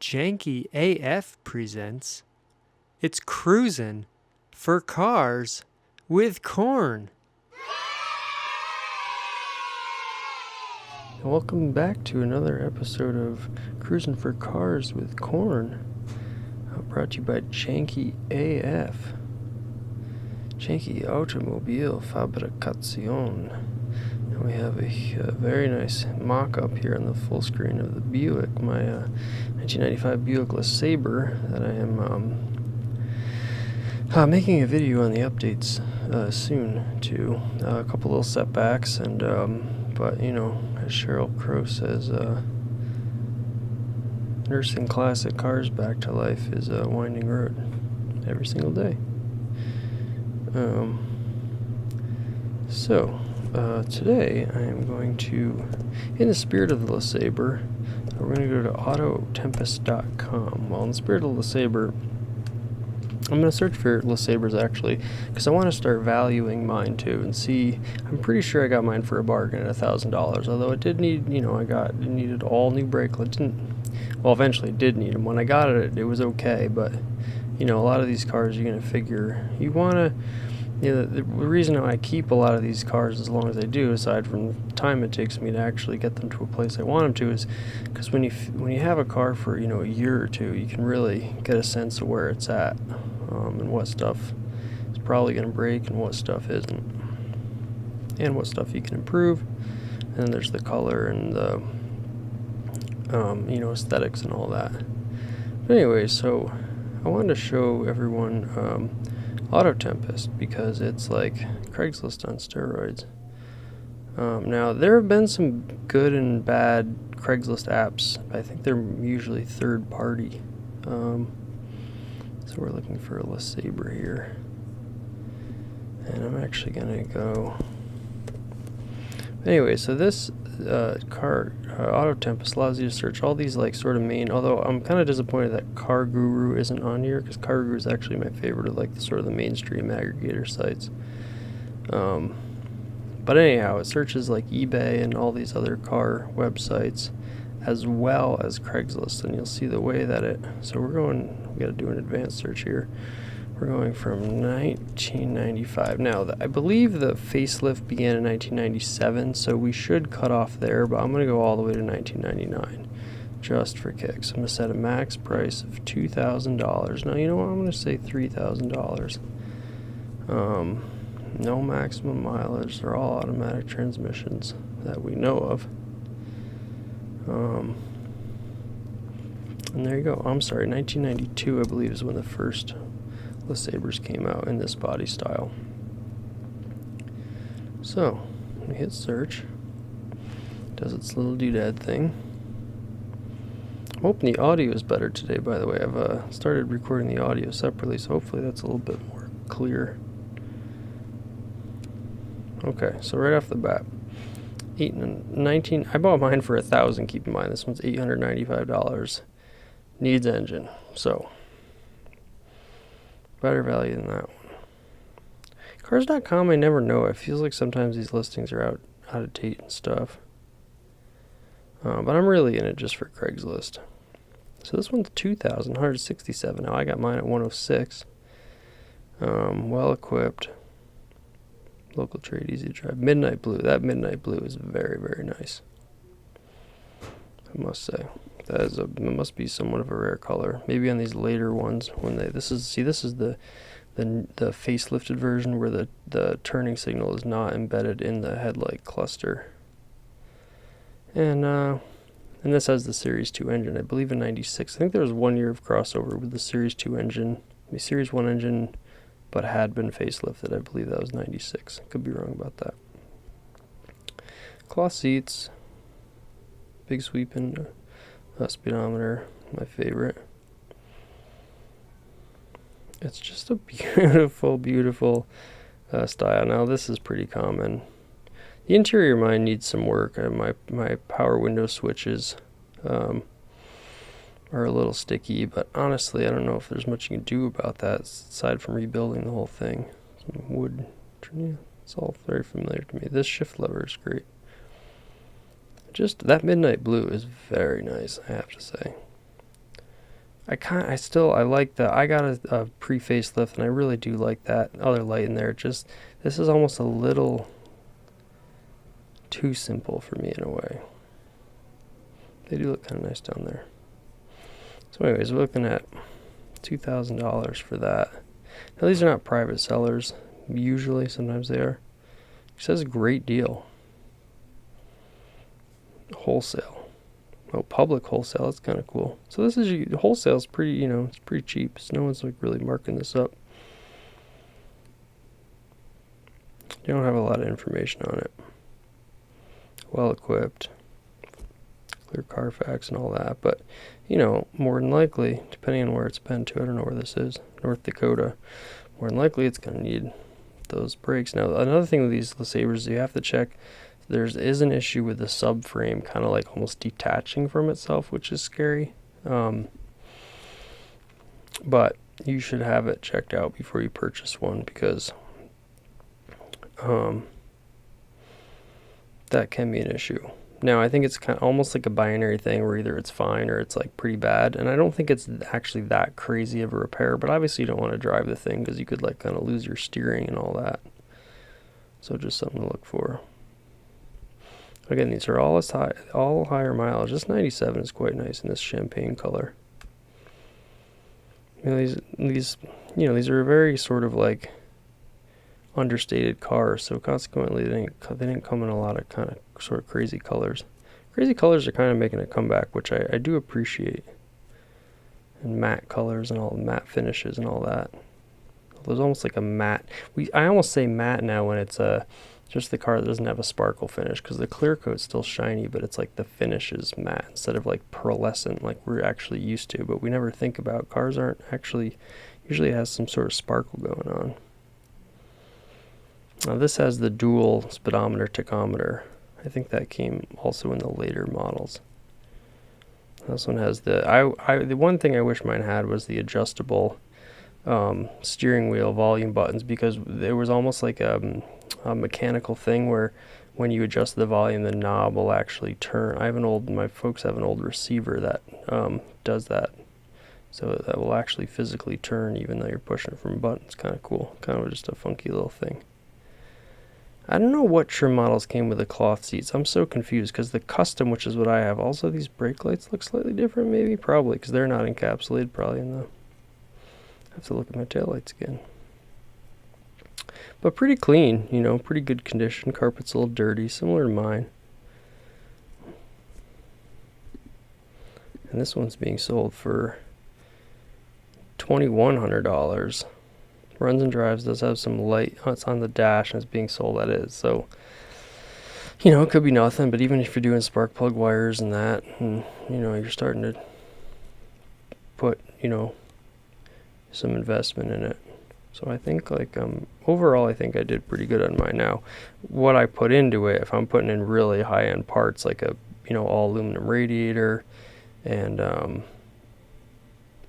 Janky AF presents It's Crusin' for Cars with Corn. And welcome back to another episode of Cruisin' for Cars with Corn, brought to you by Janky AF, Janky Automobile Fabricación. And we have a very nice mock-up here on the full screen of the Buick, my 1995 Buick LeSabre that I am making a video on the updates soon to. A couple little setbacks, and but you know, as Sheryl Crow says, nursing classic cars back to life is a winding road every single day. Today I am going to, in the spirit of the LeSabre, we're going to go to autotempest.com. Well, in the spirit of the LeSabre, I'm going to search for LeSabres actually, because I want to start valuing mine too and see. I'm pretty sure I got mine for a bargain at $1,000, although it did need, it needed all new brake lights. Eventually it did need them. When I got it, it was okay, but a lot of these cars you're going to figure, you want to, the reason I keep a lot of these cars as long as I do, aside from the time it takes me to actually get them to a place I want them to, is because when you have a car for a year or two, you can really get a sense of where it's at, and what stuff is probably going to break and what stuff isn't, and what stuff you can improve. And then there's the color and the aesthetics and all that. But anyway, so I wanted to show everyone Autotempest, because it's like Craigslist on steroids. Now, there have been some good and bad Craigslist apps. I think they're usually third party. So we're looking for a LeSabre here. And I'm actually going to go... Anyway, so this Autotempest allows you to search all these sort of main, although I'm kind of disappointed that Car Guru isn't on here, because Car Guru is actually my favorite of the mainstream aggregator sites. But anyhow, it searches eBay and all these other car websites as well as Craigslist, and you'll see the way that so we got to do an advanced search here. We're going from 1995. Now, I believe the facelift began in 1997, so we should cut off there, but I'm going to go all the way to 1999, just for kicks. I'm going to set a max price of $2,000. Now, you know what? I'm going to say $3,000. No maximum mileage. They're all automatic transmissions that we know of. And there you go. I'm sorry, 1992, I believe, is when the first LeSabres came out in this body style. So, we hit search. Does its little doodad thing. I'm hoping the audio is better today, by the way. I've started recording the audio separately, so hopefully that's a little bit more clear. Okay, so right off the bat, I bought mine for $1,000, keep in mind. This one's $895. Needs engine, so better value than that one. Cars.com, I never know. It feels like sometimes these listings are out of date and stuff. But I'm really in it just for Craigslist. So this one's $2,167. Now I got mine at $106. Well equipped. Local trade, easy to drive. Midnight blue. That midnight blue is very, very nice, I must say. It must be somewhat of a rare color. Maybe on these later ones, when this is the facelifted version where the turning signal is not embedded in the headlight cluster. And this has the Series 2 engine, I believe in 96. I think there was 1 year of crossover with the Series 2 engine, the Series 1 engine, but had been facelifted. I believe that was 96. Could be wrong about that. Cloth seats, big sweeping speedometer, my favorite. It's just a beautiful, beautiful style. Now this is pretty common. The interior of mine needs some work. My power window switches are a little sticky, but honestly I don't know if there's much you can do about that aside from rebuilding the whole thing. Some wood, yeah, it's all very familiar to me. This shift lever is great. Just that midnight blue is very nice, I have to say. I like the, I got a pre-facelift, and I really do like that other light in there. Just, this is almost a little too simple for me in a way. They do look kind of nice down there. So anyways, we're looking at $2,000 for that. Now these are not private sellers. Usually, sometimes they are. It says great deal. Wholesale. Oh, public wholesale. That's kind of cool. So this is, wholesale is pretty, you know, it's pretty cheap. So no one's like really marking this up. They don't have a lot of information on it. Well equipped. Clear Carfax and all that. But, you know, more than likely, depending on where it's been to, I don't know where this is, North Dakota, more than likely it's going to need those brakes. Now, another thing with these LeSabres is you have to check, there is an issue with the subframe kind of like almost detaching from itself, which is scary. But you should have it checked out before you purchase one, because that can be an issue. Now, I think it's kind of almost like a binary thing where either it's fine or it's like pretty bad. And I don't think it's actually that crazy of a repair, but obviously you don't want to drive the thing because you could like kind of lose your steering and all that. So just something to look for. Again, these are all higher mileage. This 97 is quite nice in this champagne color. You know, these are very sort of like understated cars, so consequently they didn't come in a lot of kind of sort of crazy colors. Crazy colors are kind of making a comeback, which I do appreciate. And matte colors and all the matte finishes and all that. There's almost like a matte. I almost say matte now when it's just the car that doesn't have a sparkle finish, because the clear coat's still shiny, but it's like the finish is matte instead of like pearlescent like we're actually used to. But we never think about cars aren't actually, usually it has some sort of sparkle going on. Now this has the dual speedometer tachometer. I think that came also in the later models. This one has the the one thing I wish mine had was the adjustable steering wheel volume buttons, because there was almost like a mechanical thing where when you adjust the volume, the knob will actually turn. My folks have an old receiver that does that. So that will actually physically turn even though you're pushing it from a button. It's kind of cool. Kind of just a funky little thing. I don't know what trim models came with the cloth seats. I'm so confused because the custom, which is what I have, also these brake lights look slightly different, maybe, probably, because they're not encapsulated, probably in the. I have to look at my taillights again. But pretty clean, you know, pretty good condition. Carpet's a little dirty, similar to mine. And this one's being sold for $2,100. Runs and drives, does have some light. It's on the dash and it's being sold at it. So, you know, it could be nothing, but even if you're doing spark plug wires and that, and, you know, you're starting to put, you know, some investment in it. So I think like overall I think I did pretty good on mine. Now, what I put into it, if I'm putting in really high-end parts like a, you know, all aluminum radiator and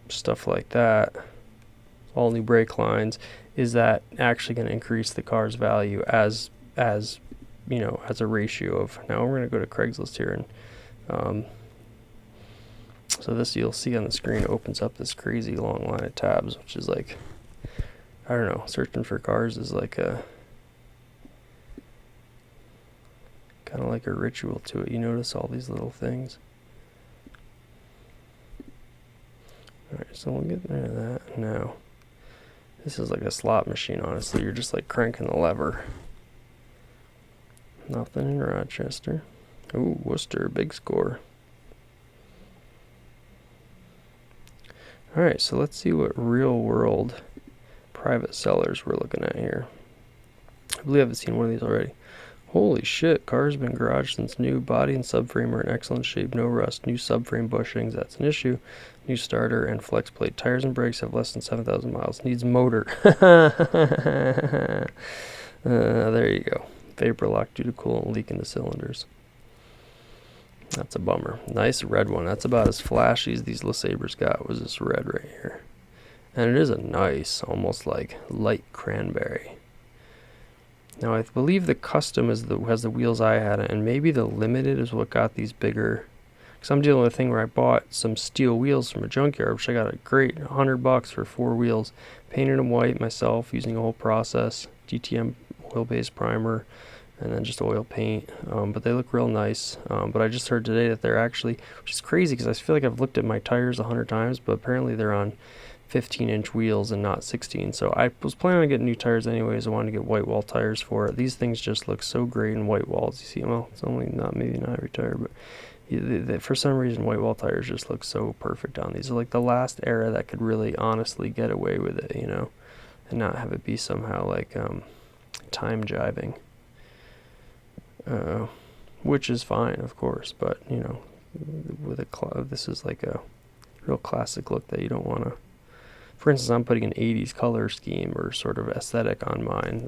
stuff like that, all new brake lines, is that actually going to increase the car's value as you know, as a ratio of. Now we're going to go to Craigslist here, and so this, you'll see on the screen, opens up this crazy long line of tabs, which is like, I don't know, searching for cars is like a kind of like a ritual to it. You notice all these little things. Alright, so we'll get rid of that now. This is like a slot machine, honestly. You're just like cranking the lever. Nothing in Rochester. Ooh, Worcester, big score. Alright, so let's see what real world private sellers we're looking at here. I believe I haven't seen one of these already. Holy shit, car's been garaged since new. Body and subframe are in excellent shape, no rust. New subframe bushings, that's an issue. New starter and flex plate. Tires and brakes have less than 7,000 miles. Needs motor. There you go. Vapor lock due to coolant leak in the cylinders. That's a bummer. Nice red one. That's about as flashy as these LeSabres got, was this red right here. And it is a nice, almost like light cranberry. Now I believe the custom has the wheels I had, and maybe the limited is what got these bigger. because I'm dealing with a thing where I bought some steel wheels from a junkyard, which I got a great $100 for 4 wheels, painted them white myself using a whole process, DTM oil-based primer, and then just oil paint, but they look real nice. But I just heard today that they're actually, which is crazy because I feel like I've looked at my tires 100 times, but apparently they're on 15-inch wheels and not 16. So I was planning on getting new tires anyways. I wanted to get white wall tires for it. These things just look so great in white walls. You see, well, it's only maybe not every tire, but for some reason white wall tires just look so perfect on these. They're like the last era that could really honestly get away with it, you know, and not have it be somehow like time jiving. Which is fine, of course, but you know, with this is like a real classic look that you don't want to. For instance, I'm putting an 80s color scheme or sort of aesthetic on mine.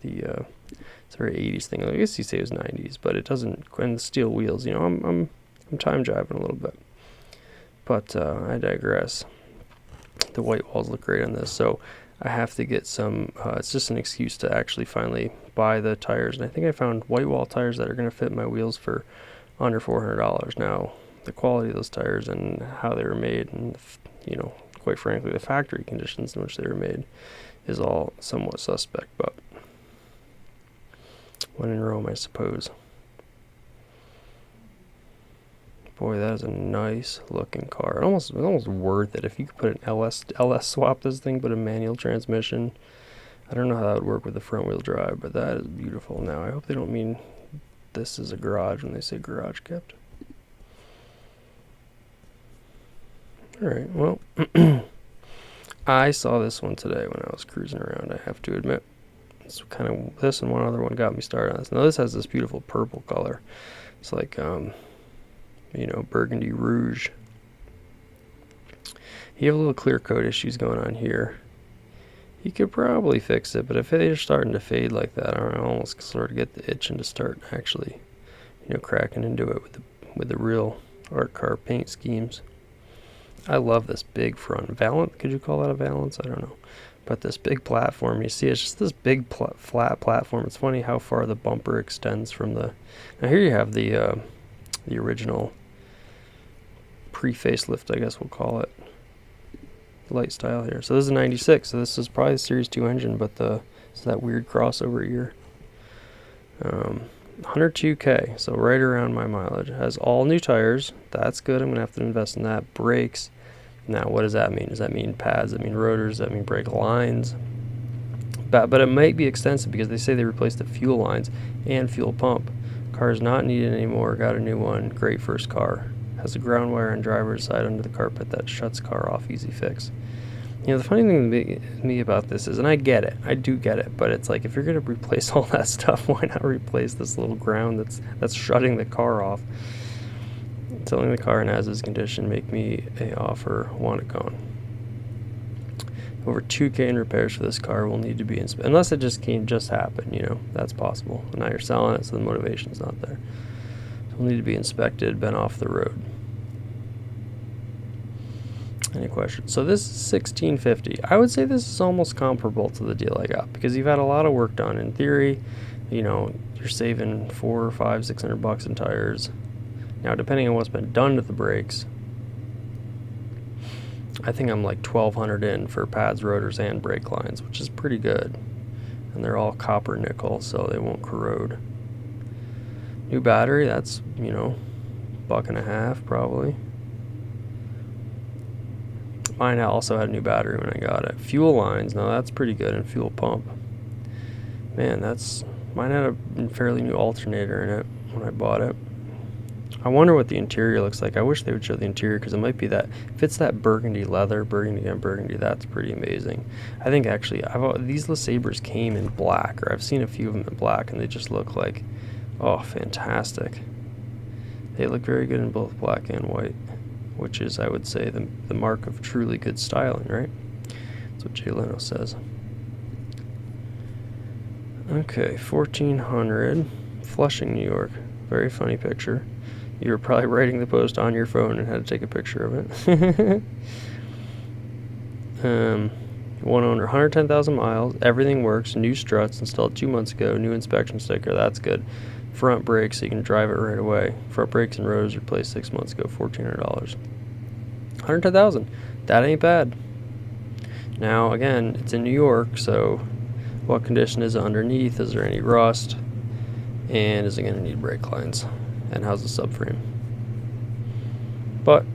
It's a very 80s thing. I guess you say it was 90s, but it doesn't. And the steel wheels, you know, I'm time driving a little bit, but I digress. The white walls look great on this, so I have to get some. It's just an excuse to actually finally buy the tires, and I think I found white wall tires that are going to fit my wheels for under $400. Now, the quality of those tires and how they were made, and you know, quite frankly, the factory conditions in which they were made, is all somewhat suspect. But when in Rome, I suppose. Boy, that is a nice looking car. It's almost worth it if you could put an LS swap this thing, put a manual transmission. I don't know how that would work with the front wheel drive, but that is beautiful. Now, I hope they don't mean this is a garage when they say garage kept. Alright, well, I saw this one today when I was cruising around, I have to admit. It's kind of, this and one other one got me started on this. Now, this has this beautiful purple color. It's like, you know, burgundy rouge. You have a little clear coat issues going on here. You could probably fix it, but if they're starting to fade like that, I almost sort of get the itching to start actually, you know, cracking into it with the real art car paint schemes. I love this big front valance. Could you call that a valance? I don't know. But this big platform, you see, it's just this big flat platform. It's funny how far the bumper extends from the. Now here you have the original pre-facelift, I guess we'll call it. Light style here. So this is a 96, so this is probably the Series 2 engine, but it's that weird crossover ear. 102k, so right around my mileage. It has all new tires. That's good. I'm gonna have to invest in that. Brakes. Now, what does that mean? Does that mean pads? Does that mean rotors? Does that mean brake lines? But it might be extensive because they say they replaced the fuel lines and fuel pump. Car's not needed anymore. Got a new one. Great first car. Has a ground wire on driver's side under the carpet that shuts car off. Easy fix. You know, the funny thing to me about this is, and I get it, I do get it, but it's like, if you're going to replace all that stuff, why not replace this little ground that's shutting the car off? Selling the car in as-is condition, make me a offer, want it gone. Over 2k in repairs for this car will need to be inspected, unless it just happened, you know, that's possible. And now you're selling it, so the motivation's not there. So it'll need to be inspected, been off the road. Any questions? So this is $1,650. I would say this is almost comparable to the deal I got, because you've had a lot of work done. In theory, you know, you're saving $400, $500, $600 in tires. Now, depending on what's been done to the brakes, I think I'm like $1,200 in for pads, rotors, and brake lines, which is pretty good. And they're all copper nickel, so they won't corrode. New battery, that's, you know, $1.50 probably. Mine also had a new battery when I got it. Fuel lines, now that's pretty good, and fuel pump. Man, mine had a fairly new alternator in it when I bought it. I wonder what the interior looks like. I wish they would show the interior, because it might be that, if it's that burgundy leather, burgundy and burgundy, that's pretty amazing. I think actually, these LeSabres came in black, or I've seen a few of them in black, and they just look like, oh, fantastic. They look very good in both black and white, which is, I would say, the mark of truly good styling, right? That's what Jay Leno says. Okay, 1400, Flushing, New York. Very funny picture. You were probably writing the post on your phone and had to take a picture of it. One owner, 110,000 miles. Everything works. New struts installed 2 months ago. New inspection sticker. That's good. front brakes so you can drive it right away. Front brakes and rotors replaced 6 months ago, $1,400. 110,000. That ain't bad. Now again, it's in New York, so what condition is it underneath? Is there any rust? And is it going to need brake lines? And how's the subframe? But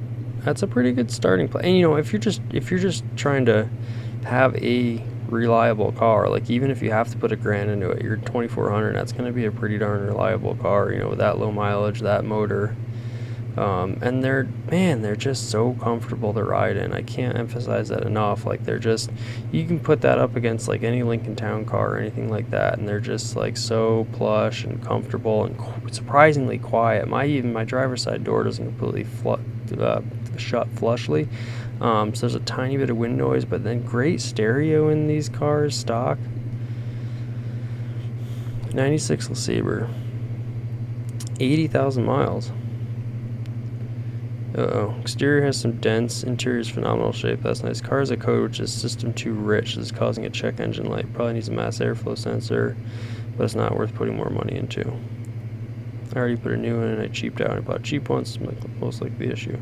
that's a pretty good starting place. And if you're just trying to have a reliable car, like even if you have to put $1,000 into it, you're 2,400. That's going to be a pretty darn reliable car. With that low mileage, that motor, and they're just so comfortable to ride in. I can't emphasize that enough. Like you can put that up against like any Lincoln Town car or anything like that, and they're just like so plush and comfortable and surprisingly quiet. My driver's side door doesn't completely shut flushly, so there's a tiny bit of wind noise, but then great stereo in these cars stock. 96 LeSabre, 80,000 miles. Exterior has some dents, interior is phenomenal shape. That's nice. Car has a code which is system too rich. This is causing a check engine light. Probably needs a mass airflow sensor, but it's not worth putting more money into. I already put a new one and I cheaped out. I bought cheap ones, most likely the issue.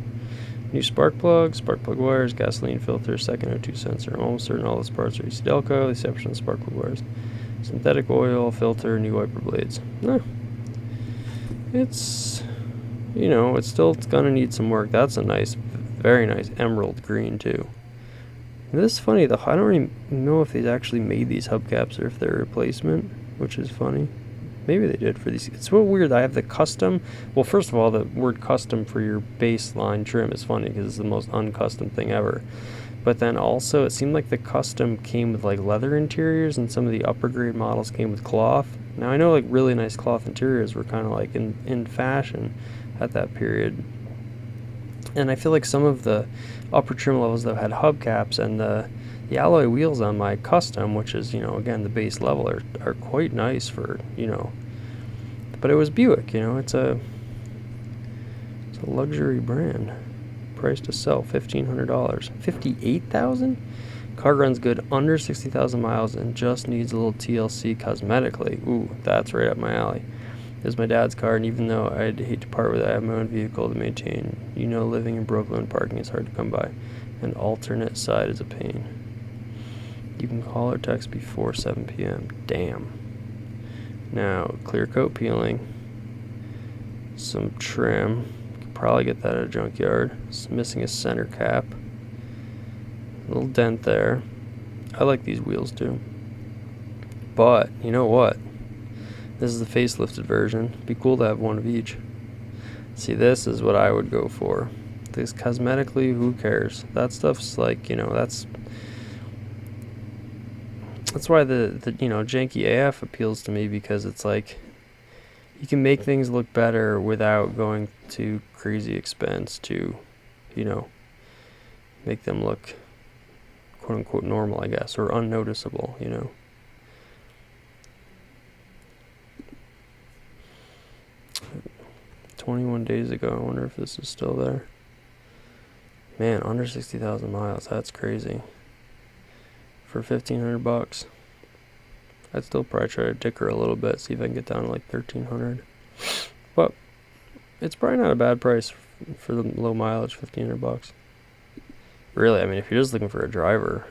New spark plug wires, gasoline filter, second O2 sensor. I'm almost certain all those parts are Delco, the exception of spark plug wires. Synthetic oil, filter, new wiper blades. No. It's it's gonna need some work. That's a nice, very nice emerald green too. And this is funny though. I don't really know if they actually made these hubcaps or if they're a replacement, which is funny. Maybe they did for these. It's so weird. I have the custom. Well, first of all, the word custom for your baseline trim is funny because it's the most uncustom thing ever. But then also, it seemed like the custom came with like leather interiors, and some of the upper grade models came with cloth. Now I know like really nice cloth interiors were kind of like in fashion at that period, and I feel like some of the upper trim levels that had hubcaps and the alloy wheels on my custom, which is again the base level, are quite nice for but it was Buick. It's a luxury brand. Price to sell $1,500. 58,000. Car runs good under 60,000 miles and just needs a little TLC cosmetically. Ooh, that's right up my alley. This is my dad's car, and even though I'd hate to part with it, I have my own vehicle to maintain. Living in Brooklyn, parking is hard to come by. An alternate side is a pain. You can call or text before 7 p.m. Damn. Now, clear coat peeling. Some trim. Could probably get that at a junkyard. It's missing a center cap. A little dent there. I like these wheels too. But, you know what? This is the facelifted version. It'd be cool to have one of each. See, this is what I would go for. This cosmetically, who cares? That stuff's like, that's why the Janky AF appeals to me, because it's like you can make things look better without going to crazy expense to, make them look quote unquote normal, I guess, or unnoticeable, 21 days ago. I wonder if this is still there. Man, under 60,000 miles. That's crazy. For $1,500, I'd still probably try to dicker a little bit, see if I can get down to like 1,300. But it's probably not a bad price for the low mileage, $1,500. Really, I mean, if you're just looking for a driver.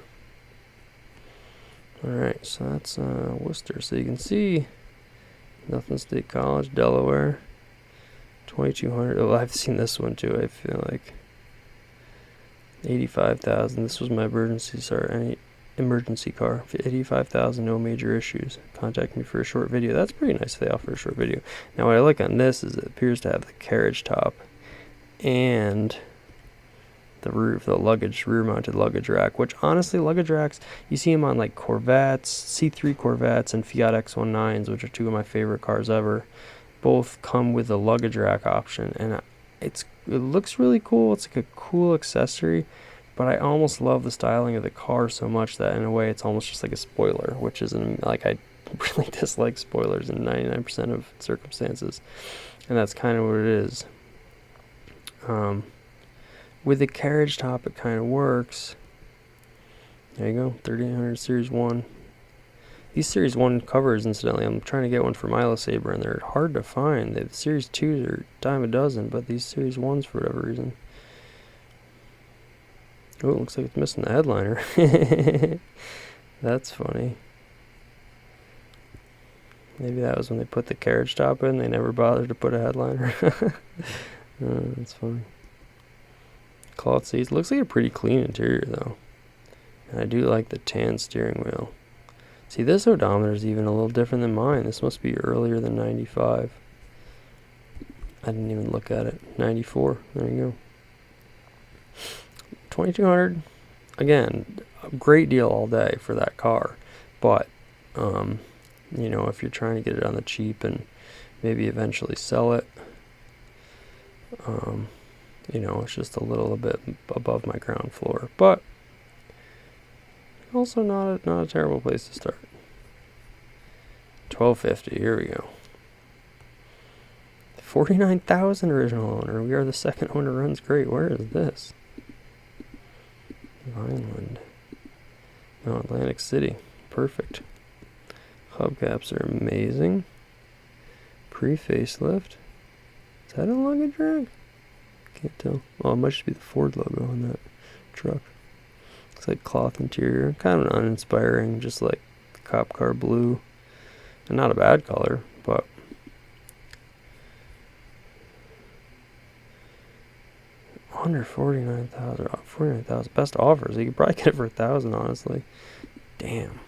All right, so that's Worcester. So you can see Nothing State College, Delaware. 2,200. Oh, I've seen this one too. I feel like 85,000. This was my emergency car. 85,000, no major issues. Contact me for a short video. That's pretty nice if they offer a short video. Now, what I like on this is it appears to have the carriage top and the roof, the rear-mounted luggage rack. Which honestly, luggage racks, you see them on like Corvettes, C3 Corvettes, and Fiat X19s, which are two of my favorite cars ever. Both come with a luggage rack option, and it looks really cool. It's like a cool accessory, but I almost love the styling of the car so much that in a way it's almost just like a spoiler, which isn't like, I really dislike spoilers in 99% of circumstances, and that's kind of what it is. With the carriage top, it kind of works. There you go, 3800 Series 1. These Series 1 covers, incidentally, I'm trying to get one for my LeSabre, and they're hard to find. The Series 2s are a dime a dozen, but these Series 1s, for whatever reason. Oh, it looks like it's missing the headliner. That's funny. Maybe that was when they put the carriage top in. They never bothered to put a headliner. That's funny. Cloth seats. Looks like a pretty clean interior, though. And I do like the tan steering wheel. See, this odometer is even a little different than mine. This must be earlier than 95. I didn't even look at it. 94. There you go. 2200. Again, a great deal all day for that car. But, you know, if you're trying to get it on the cheap and maybe eventually sell it, you know, it's just a little bit above my ground floor. But also not a terrible place to start. 1250, here we go. 49,000 original owner. We are the second owner. Runs great. Where is this? Vineland. No, Atlantic City. Perfect. Hubcaps are amazing. Pre-facelift. Is that a luggage rack? Can't tell. Oh, it might just be the Ford logo on that truck. Looks like cloth interior. Kind of uninspiring, just like the cop car blue. And not a bad color, but under 49,000. 49,000. Best offers. You could probably get it for 1,000, honestly. Damn.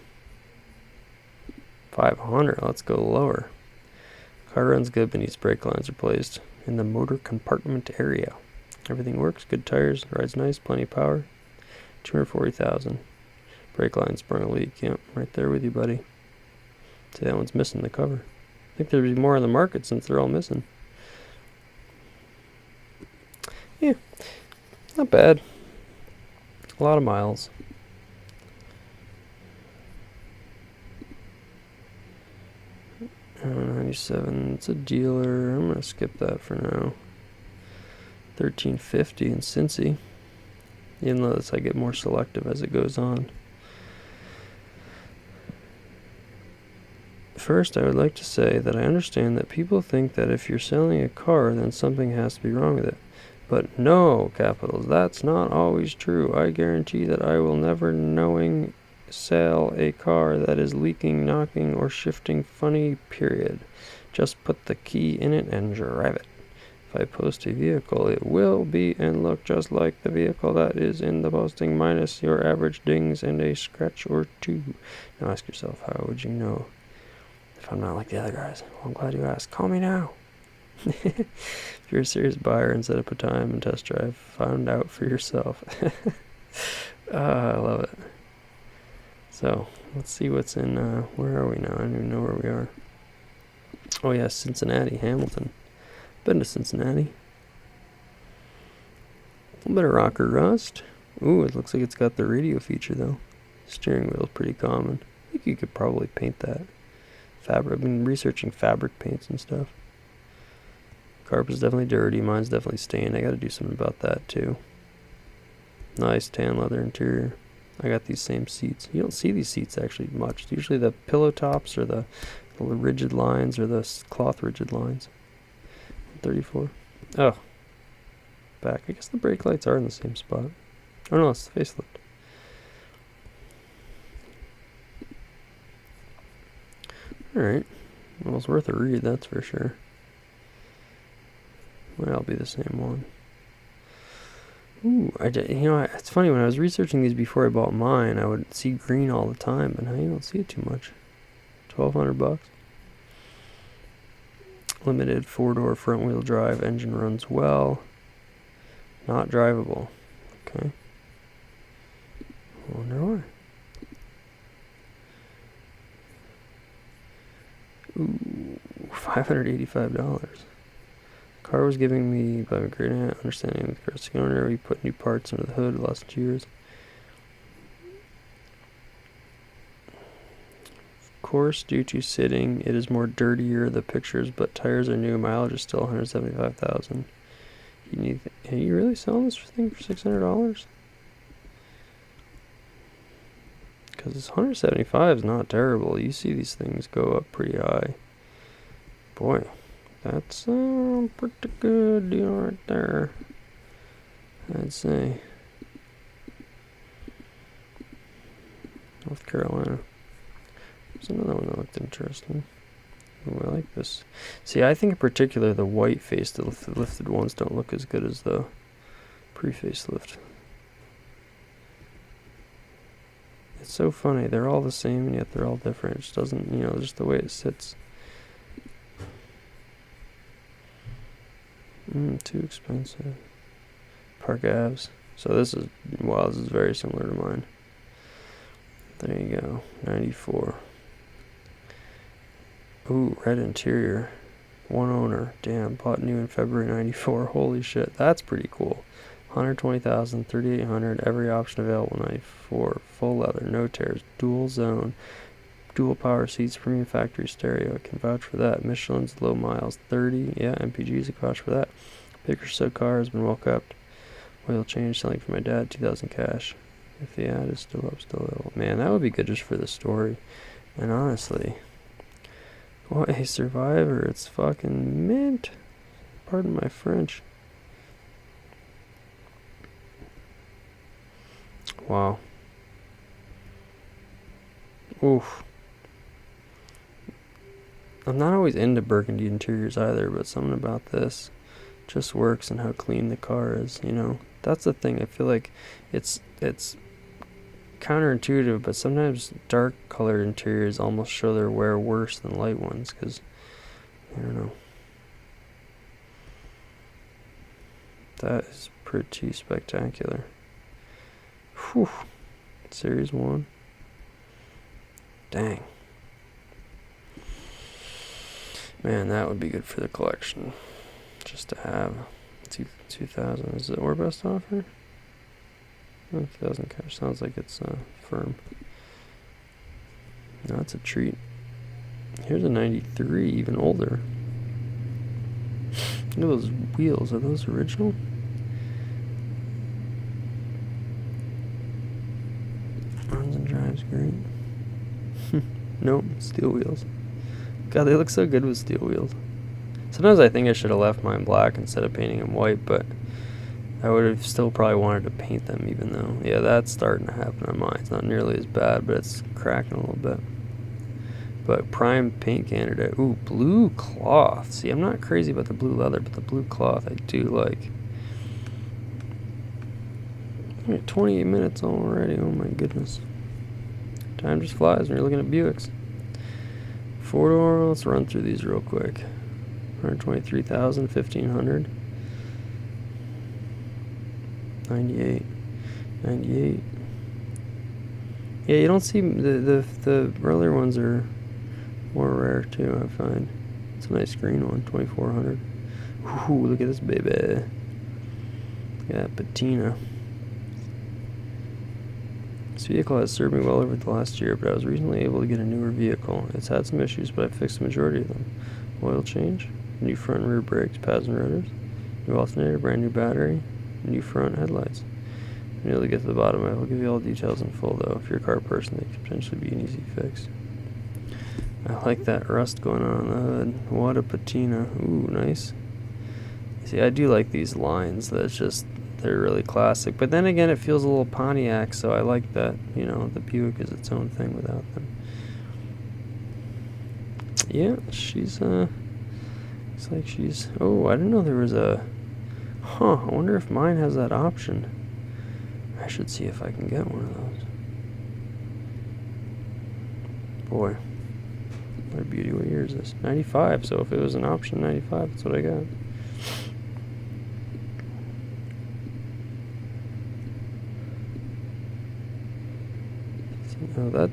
500. Let's go lower. Car runs good, but needs brake lines replaced in the motor compartment area. Everything works. Good tires. Rides nice. Plenty of power. 240,000. Brake line sprung a leak. Yep, right there with you, buddy. See, that one's missing the cover. I think there'd be more on the market since they're all missing. Yeah, not bad. A lot of miles. $97. It's a dealer. I'm gonna skip that for now. $13.50 in Cincy. Even though I get more selective as it goes on. First, I would like to say that I understand that people think that if you're selling a car, then something has to be wrong with it. But no, capitals, that's not always true. I guarantee that I will never knowing sell a car that is leaking, knocking, or shifting funny, period. Just put the key in it and drive it. If I post a vehicle, it will be and look just like the vehicle that is in the posting, minus your average dings and a scratch or two. Now ask yourself, how would you know if I'm not like the other guys? Well, I'm glad you asked. Call me now. If you're a serious buyer and set up a time and test drive, find out for yourself. I love it. So, let's see what's in, where are we now? I don't even know where we are. Oh yeah, Cincinnati, Hamilton. Been to Cincinnati. A little bit of rocker rust. Ooh, it looks like it's got the radio feature though. Steering wheel's pretty common. I think you could probably paint that. Fabric. I've been researching fabric paints and stuff. Carpet's definitely dirty. Mine's definitely stained. I gotta do something about that too. Nice tan leather interior. I got these same seats. You don't see these seats actually much. Usually the pillow tops or the rigid lines or the cloth rigid lines. 34. Oh. Back. I guess the brake lights are in the same spot. Oh no, it's the facelift. Alright. Well, it's worth a read, that's for sure. Well, I'll be the same one. Ooh, it's funny, when I was researching these before I bought mine, I would see green all the time, but now you don't see it too much. $1,200. Limited 4-door front wheel drive, engine runs well. Not drivable. Okay. I wonder why. Ooh, $585. Car was giving me by a great understanding of the car's owner. We put new parts under the hood the last 2 years. Of course, due to sitting, it is more dirtier, the pictures, but tires are new. Mileage is still 175,000. Are you really selling this thing for $600? Because Because this 175 is not terrible. You see these things go up pretty high. Boy, that's a pretty good deal right there, I'd say. North Carolina. There's another one that looked interesting. Ooh, I like this. See, I think in particular the white lifted ones don't look as good as the pre-facelift. It's so funny. They're all the same and yet they're all different. It just doesn't, you know, just the way it sits. Too expensive. Park Avs. So this is, wow, this is very similar to mine. There you go. 94. Ooh, red interior. One owner. Damn, bought new in February 94. Holy shit, that's pretty cool. 120,000, 3,800, every option available, 94. Full leather, no tears, dual zone, dual power seats, premium factory stereo. I can vouch for that. Michelin's low miles, 30. Yeah, MPGs, I can vouch for that. Picture so car has been well kept. Oil change, selling for my dad, 2,000 cash. If the ad is still up, still little. Man, that would be good just for the story. And honestly, what a survivor. It's fucking mint. Pardon my French. Wow. Oof. I'm not always into burgundy interiors either, but something about this just works and how clean the car is, you know. That's the thing. I feel like it's counterintuitive, but sometimes dark colored interiors almost show their wear worse than light ones, because I don't know. That is pretty spectacular. Whew. Series 1. Dang. Man, that would be good for the collection. Just to have 2,000. Is it or best offer? 2,000 cash. Sounds like it's firm. No, it's a treat. Here's a 93, even older. Look at those wheels. Are those original? Runs and drives great. Nope, steel wheels. God, they look so good with steel wheels. Sometimes I think I should have left mine black instead of painting them white, but I would have still probably wanted to paint them, even though, yeah, that's starting to happen on mine. It's not nearly as bad, but it's cracking a little bit. But prime paint candidate. Ooh, blue cloth. See, I'm not crazy about the blue leather, but the blue cloth I do like. 28 minutes already. Oh my goodness. Time just flies when you're looking at Buicks. 4-door, let's run through these real quick. 123,000, 1,500. 98. 98. Yeah, you don't see the earlier ones are more rare too, I find. It's a nice green one, 2,400. Ooh, look at this baby. Yeah, patina. This vehicle has served me well over the last year, but I was recently able to get a newer vehicle. It's had some issues, but I fixed the majority of them. Oil change, new front and rear brakes, pads and rotors, new alternator, brand new battery, new front headlights. When you really get to the bottom, I will give you all the details in full, though. If you're a car person, they could potentially be an easy fix. I like that rust going on the hood. What a patina. Ooh, nice. See, I do like these lines. That's just, they're really classic. But then again, it feels a little Pontiac, so I like that, you know, the Buick is its own thing without them. Yeah, she's, looks like she's, oh, I didn't know there was a, I wonder if mine has that option. I should see if I can get one of those. Boy, what a beauty. What year is this? 95, so if it was an option, 95, that's what I got.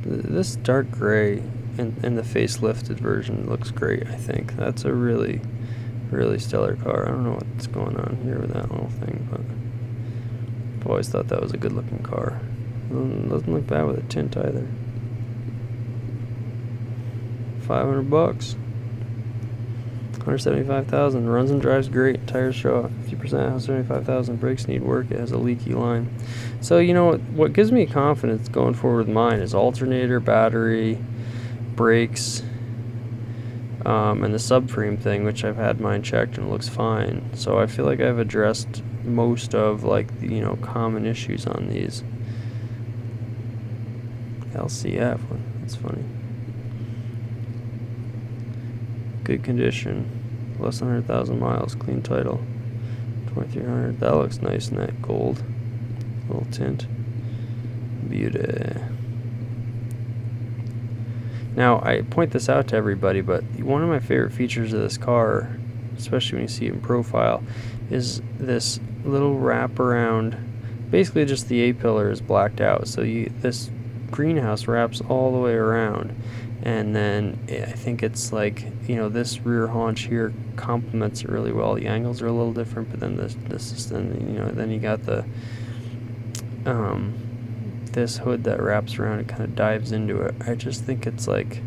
This dark gray in the facelifted version looks great, I think. That's a really, really stellar car. I don't know what's going on here with that little thing, but I've always thought that was a good looking car. Doesn't look bad with a tint either. $500. 175,000. Runs and drives great. Tires show off. 50%. 175,000. Brakes need work. It has a leaky line. So, you know, what gives me confidence going forward with mine is alternator, battery, brakes, and the subframe thing, which I've had mine checked and it looks fine. So I feel like I've addressed most of, like, the, you know, common issues on these. LCF, that's funny. Good condition, less than 100,000 miles, clean title, 2,300. That looks nice in that gold little tint. Beauty. Now, I point this out to everybody, but one of my favorite features of this car, especially when you see it in profile, is this little wraparound. Basically, just the A-pillar is blacked out, so this greenhouse wraps all the way around, and then I think it's like, you know, this rear haunch here complements it really well. The angles are a little different, but then this is then, you know, then you got the this hood that wraps around and kind of dives into it. I just think it's like,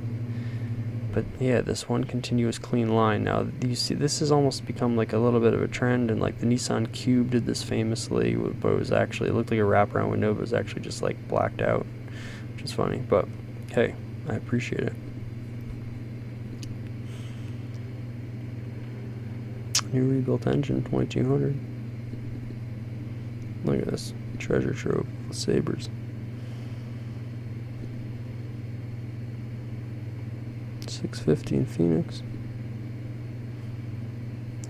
but yeah, this one continuous clean line. Now you see this has almost become like a little bit of a trend, and like the Nissan Cube did this famously, but it was actually, it looked like a wraparound window, but it was actually just like blacked out, which is funny, but hey, I appreciate it. New rebuilt engine, 2200. Look at this treasure trove, LeSabres. 650 in Phoenix.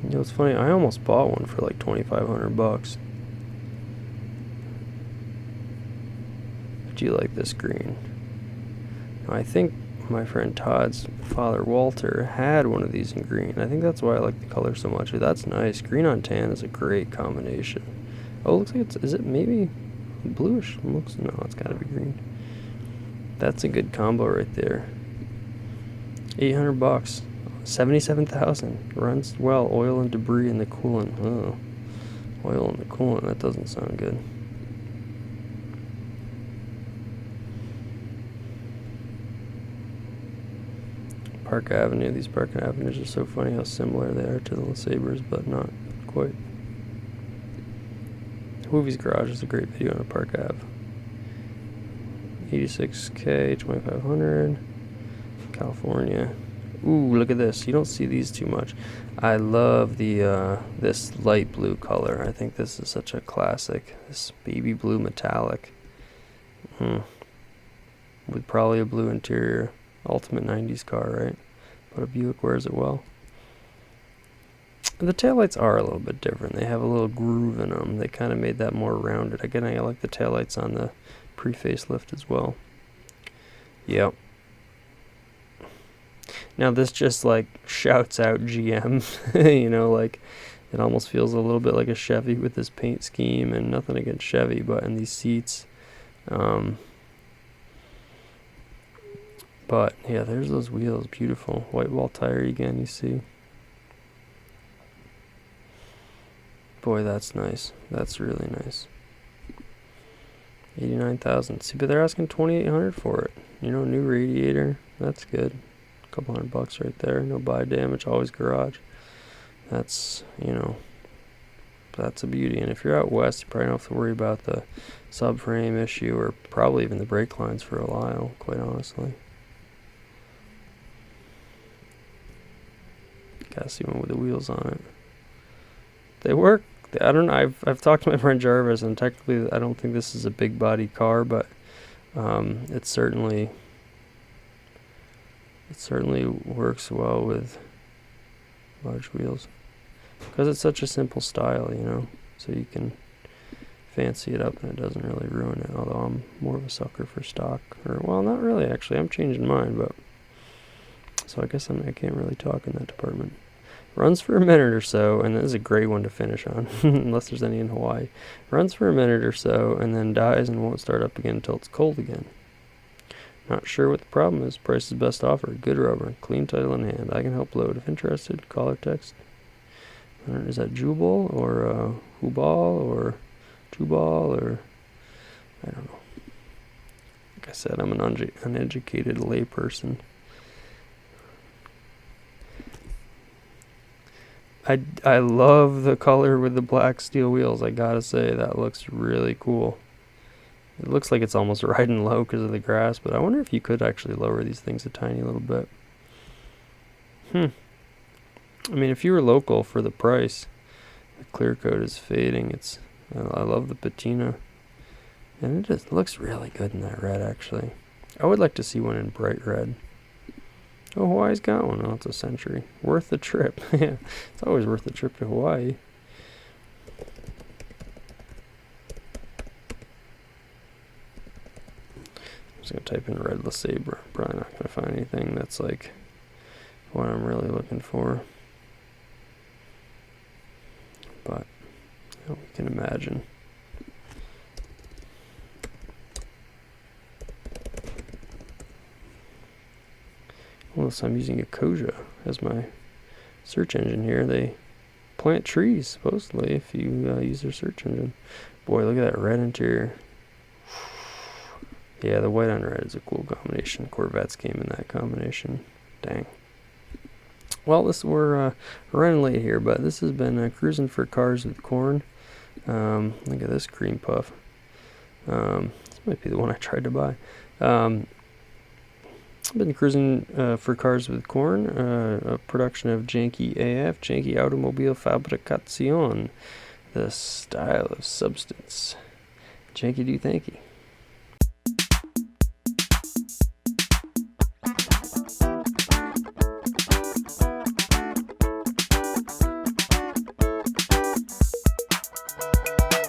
You know, it's funny, I almost bought one for like 2,500 bucks. Do you like this green? Now, I think my friend Todd's father Walter had one of these in green. I think that's why I like the color so much. That's nice. Green on tan is a great combination. Oh, it looks like is it maybe bluish? No, it's gotta be green. That's a good combo right there. 800 bucks. 77,000. Runs well. Oil and debris in the coolant. Oh, oil in the coolant. That doesn't sound good. Park Avenue. These Park Avenues are so funny how similar they are to the LeSabres, but not quite. Movies Garage is a great video on a Park Ave. 86K, 2,500. California. Ooh, look at this. You don't see these too much. I love the this light blue color. I think this is such a classic. This baby blue metallic. With probably a blue interior. Ultimate 90s car, right? But a Buick wears it well. The taillights are a little bit different. They have a little groove in them. They kind of made that more rounded. Again, I like the taillights on the pre-facelift as well. Yep. Now this just like shouts out GM, you know, like it almost feels a little bit like a Chevy with this paint scheme, and nothing against Chevy, but in these seats. But yeah, there's those wheels, beautiful. White wall tire again, you see. Boy, that's nice. That's really nice. 89,000. See, but they're asking 2,800 for it. You know, new radiator. That's good. Couple $100 right there. No buy damage. Always garage. That's, you know, that's a beauty. And if you're out west, you probably don't have to worry about the subframe issue, or probably even the brake lines for a while, quite honestly. Gotta see one with the wheels on it. They work. I don't know. I've talked to my friend Jarvis, and technically I don't think this is a big body car, but it certainly works well with large wheels because it's such a simple style, you know. So you can fancy it up and it doesn't really ruin it. Although I'm more of a sucker for stock, or well, not really actually. I'm changing mine, but so I guess I can't really talk in that department. Runs for a minute or so, and this is a great one to finish on, unless there's any in Hawaii. Runs for a minute or so, and then dies and won't start up again until it's cold again. Not sure what the problem is. Price is best offer. Good rubber. Clean title in hand. I can help load. If interested, call or text. Is that Jubal or Hubal or Jubal or I don't know. Like I said, I'm an uneducated layperson. I love the color with the black steel wheels. I gotta say, that looks really cool. It looks like it's almost riding low because of the grass, but I wonder if you could actually lower these things a tiny little bit. I mean, if you were local for the price, the clear coat is fading. I love the patina. And it just looks really good in that red, actually. I would like to see one in bright red. Oh, Hawaii's got one. Oh, it's a Century. Worth the trip. Yeah, it's always worth the trip to Hawaii. I'm just going to type in red LeSabre. Probably not going to find anything that's like what I'm really looking for. But you know, we can imagine. Well, so I'm using a Koja as my search engine here. They plant trees, supposedly, if you use their search engine. Boy, look at that red interior. Yeah, the white on red is a cool combination. Corvettes came in that combination. Dang. Well, we're running late here, but this has been Cruising for Cars with Corn. Look at this cream puff. This might be the one I tried to buy. I've been cruising for Cars with Corn, a production of Janky AF, Janky Automobile Fabricación, the style of substance. Janky Do Thanky.